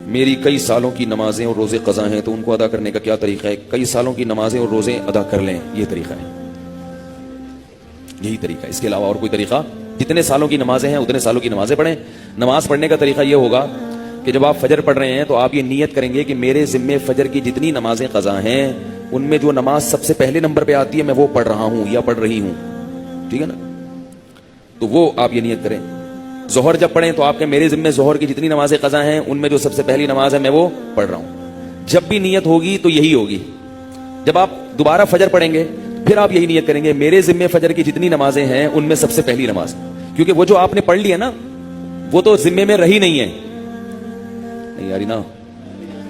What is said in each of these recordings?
میری کئی سالوں کی نمازیں اور روزے قضا ہیں تو ان کو ادا کرنے کا کیا طریقہ ہے؟ کئی سالوں کی نمازیں اور روزے ادا کر لیں، یہ طریقہ ہے، یہی طریقہ ہے، اس کے علاوہ اور کوئی طریقہ؟ جتنے سالوں کی نمازیں ہیں اتنے سالوں کی نمازیں پڑھیں۔ نماز پڑھنے کا طریقہ یہ ہوگا کہ جب آپ فجر پڑھ رہے ہیں تو آپ یہ نیت کریں گے کہ میرے ذمے فجر کی جتنی نمازیں قضا ہیں ان میں جو نماز سب سے پہلے نمبر پہ آتی ہے میں وہ پڑھ رہا ہوں یا پڑھ رہی ہوں، ٹھیک ہے نا؟ تو وہ آپ یہ نیت کریں۔ ظہر جب پڑھیں تو آپ کے میرے ذمے ظہر کی جتنی نمازیں قضا ہیں ان میں جو سب سے پہلی نماز ہے میں وہ پڑھ رہا ہوں۔ جب بھی نیت ہوگی تو یہی ہوگی۔ جب آپ دوبارہ فجر پڑھیں گے پھر آپ یہی نیت کریں گے میرے ذمے فجر کی جتنی نمازیں ہیں ان میں سب سے پہلی نماز، کیونکہ وہ جو آپ نے پڑھ لی ہے نا وہ تو ذمے میں رہی نہیں ہے، نہیں یاری نا،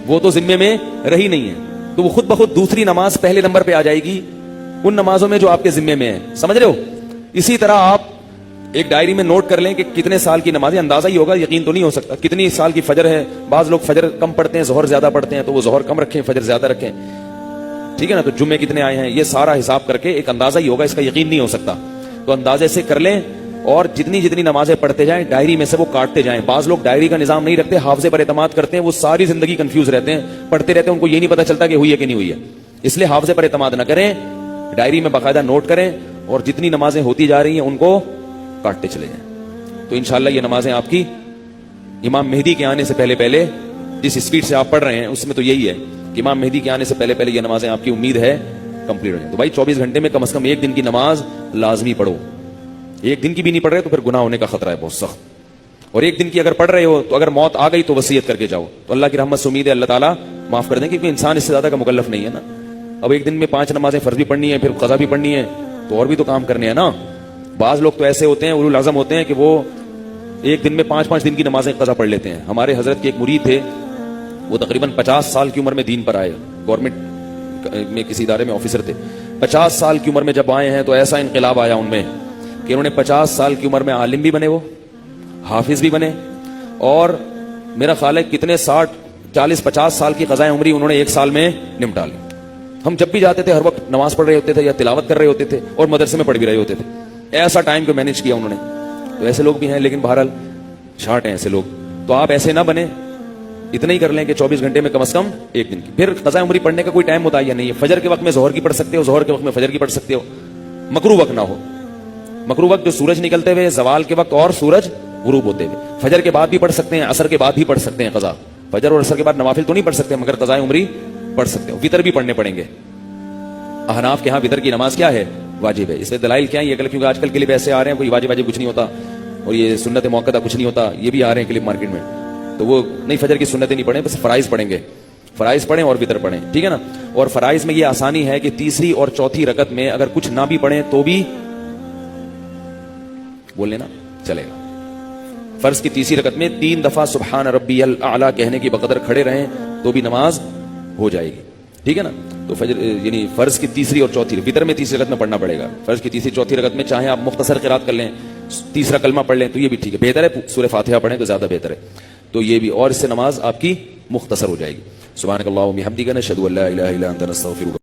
وہ تو ذمے میں رہی نہیں ہے، تو وہ خود بخود دوسری نماز پہلے نمبر پہ آ جائے گی ان نمازوں میں جو آپ کے ذمے میں ہے، سمجھ رہے ہو؟ اسی طرح آپ ایک ڈائری میں نوٹ کر لیں کہ کتنے سال کی نمازیں، اندازہ ہی ہوگا، یقین تو نہیں ہو سکتا، کتنی سال کی فجر ہے۔ بعض لوگ فجر کم پڑھتے ہیں ظہر زیادہ پڑھتے ہیں تو وہ ظہر کم رکھیں فجر زیادہ رکھیں، ٹھیک ہے نا؟ تو جمعے کتنے آئے ہیں یہ سارا حساب کر کے ایک اندازہ ہی ہوگا، اس کا یقین نہیں ہو سکتا، تو اندازے سے کر لیں اور جتنی جتنی نمازیں پڑھتے جائیں ڈائری میں سے وہ کاٹتے جائیں۔ بعض لوگ ڈائری کا نظام نہیں رکھتے، حافظے پر اعتماد کرتے ہیں، وہ ساری زندگی کنفیوز رہتے ہیں، پڑھتے رہتے ہیں، ان کو یہ نہیں پتا چلتا کہ ہوئی ہے کہ نہیں ہوئی ہے، اس لیے حافظے پر اعتماد نہ کریں، ڈائری میں باقاعدہ نوٹ کریں اور جتنی نمازیں ہوتی جا رہی ہیں ان کو کاٹتے چلے جائیں۔ تو انشاءاللہ یہ نمازیں آپ کی امام مہدی کے آنے سے پہلے پہلے، جس اسپیڈ سے آپ پڑھ رہے ہیں اس میں تو یہی ہے کہ امام مہدی کے آنے سے پہلے پہلے یہ نمازیں آپ کی امید ہے کمپلیٹ ہو جائیں۔ تو بھائی 24 گھنٹے میں کم از کم ایک دن کی نماز لازمی پڑھو، ایک دن کی بھی نہیں پڑھ رہے تو پھر گناہ ہونے کا خطرہ ہے بہت سخت، اور ایک دن کی اگر پڑھ رہے ہو تو اگر موت آ گئی تو وصیت کر کے جاؤ، تو اللہ کی رحمت سے امید ہے اللہ تعالیٰ معاف کر دیں، کیونکہ انسان اس سے زیادہ کا مکلف نہیں ہے نا۔ اب ایک دن میں 5 نمازیں فرض بھی پڑھنی ہے، پھر قضا بھی پڑھنی ہے، تو اور بھی تو کام کرنے ہیں نا۔ بعض لوگ تو ایسے ہوتے ہیں اولو العزم ہوتے ہیں کہ وہ ایک دن میں 5 دن کی نمازیں قضا پڑھ لیتے ہیں۔ ہمارے حضرت کے ایک مرید تھے، وہ تقریباً 50 سال کی عمر میں دین پر آئے، گورنمنٹ میں کسی ادارے میں آفیسر تھے۔ 50 سال کی عمر میں جب آئے ہیں تو ایسا انقلاب آیا ان میں کہ انہوں نے 50 سال کی عمر میں عالم بھی بنے، وہ حافظ بھی بنے، اور میرا خیال ہے کتنے 40-50 سال کی قضائے عمری انہوں نے ایک سال میں نمٹا لی۔ ہم جب بھی جاتے تھے ہر وقت نماز پڑھ رہے ہوتے تھے یا تلاوت کر رہے ہوتے تھے اور مدرسے میں پڑھ بھی رہے ہوتے تھے، ایسا ٹائم کو مینج کیا انہوں نے۔ تو ایسے لوگ بھی ہیں، لیکن بہرحال شارٹ ہیں ایسے لوگ، تو آپ ایسے نہ بنے، اتنا ہی کر لیں کہ 24 گھنٹے میں کم از کم ایک دن کی۔ پھر قضاء عمری پڑھنے کا کوئی ٹائم متعین نہیں ہے، فجر کے وقت میں ظہر کی پڑھ سکتے ہو، ظہر کے وقت میں فجر کی پڑھ سکتے ہو، مکروہ وقت نہ ہو۔ مکروہ وقت جو سورج نکلتے ہوئے، زوال کے وقت اور سورج غروب ہوتے ہوئے، فجر کے بعد بھی پڑھ سکتے ہیں، عصر کے بعد بھی پڑھ سکتے ہیں قضا، فجر اور عصر کے بعد نوافل تو نہیں پڑھ سکتے مگر قضاء عمری پڑھ سکتے ہو۔ وتر بھی پڑھنے پڑیں گے، احناف کے ہاں وتر کی نماز کیا ہے؟ واجب ہے۔ اس میں دلائل کیا ہے؟ یہ کیونکہ آج کل کلپ ایسے آ رہے ہیں کوئی واجب کچھ نہیں ہوتا اور یہ سنت موقعہ کچھ نہیں ہوتا، یہ بھی آ رہے ہیں کلپ مارکیٹ میں، تو وہ نہیں، فجر کی سنتیں نہیں پڑھیں، بس فرائض پڑھیں گے، فرائض پڑھیں اور وتر پڑھیں، ٹھیک ہے نا؟ اور فرائض میں یہ آسانی ہے کہ تیسری اور چوتھی رکعت میں اگر کچھ نہ بھی پڑھیں تو بھی بول لینا چلے گا۔ فرض کی تیسری رکعت میں 3 دفعہ سبحان ربی الاعلی کہنے کی بقدر کھڑے رہیں تو بھی نماز ہو جائے گی، ٹھیک ہے نا؟ تو فجر یعنی فرض کی تیسری اور چوتھی، وتر میں تیسری رکعت میں پڑھنا پڑے گا، فرض کی تیسری چوتھی رکعت میں چاہیں آپ مختصر قرات کر لیں، تیسرا کلمہ پڑھ لیں تو یہ بھی ٹھیک ہے، بہتر ہے سورہ فاتحہ پڑھیں تو زیادہ بہتر ہے، تو یہ بھی، اور اس سے نماز آپ کی مختصر ہو جائے گی۔ سبحانک اللہم و بحمدک، نشہد ان لا الہ الا انت، نستغفرک۔